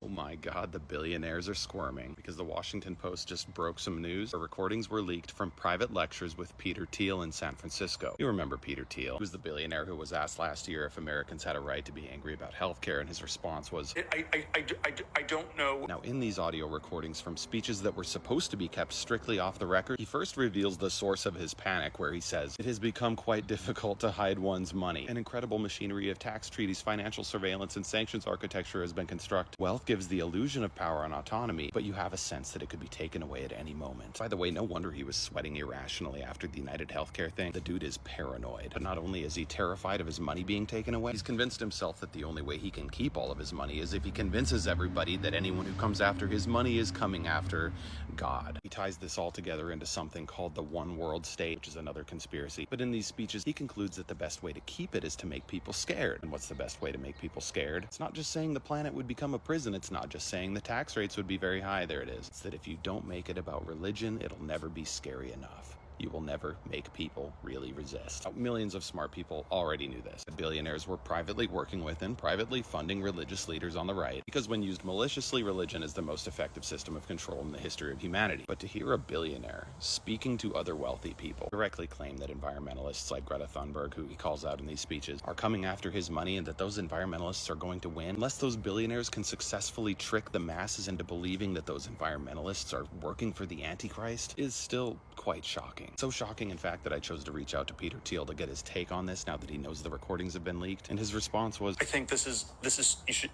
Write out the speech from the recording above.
Oh my God, the billionaires are squirming because the Washington Post just broke some news. The recordings were leaked from private lectures with Peter Thiel in San Francisco. You remember Peter Thiel. He was the billionaire who was asked last year if Americans had a right to be angry about healthcare, and his response was, I don't know. Now, in these audio recordings from speeches that were supposed to be kept strictly off the record, he first reveals the source of his panic, where he says, "It has become quite difficult to hide one's money. An incredible machinery of tax treaties, financial surveillance, and sanctions architecture has been constructed. Wealth gives the illusion of power and autonomy, but you have a sense that it could be taken away at any moment." By the way, no wonder he was sweating irrationally after the United Healthcare thing. The dude is paranoid. But not only is he terrified of his money being taken away, he's convinced himself that the only way he can keep all of his money is if he convinces everybody that anyone who comes after his money is coming after God. He ties this all together into something called the one world state, which is another conspiracy. But in these speeches, he concludes that the best way to keep it is to make people scared. And what's the best way to make people scared? It's not just saying the planet would become a prison. It's not just saying the tax rates would be very high. There it is. It's that if you don't make it about religion, it'll never be scary enough. You will never make people really resist. Millions of smart people already knew this. The billionaires were privately working with and privately funding religious leaders on the right, because when used maliciously, religion is the most effective system of control in the history of humanity. But to hear a billionaire speaking to other wealthy people directly claim that environmentalists like Greta Thunberg, who he calls out in these speeches, are coming after his money and that those environmentalists are going to win, unless those billionaires can successfully trick the masses into believing that those environmentalists are working for the Antichrist, is still quite shocking. So shocking, in fact, that I chose to reach out to Peter Thiel to get his take on this now that he knows the recordings have been leaked. And his response was, I think this is, you should,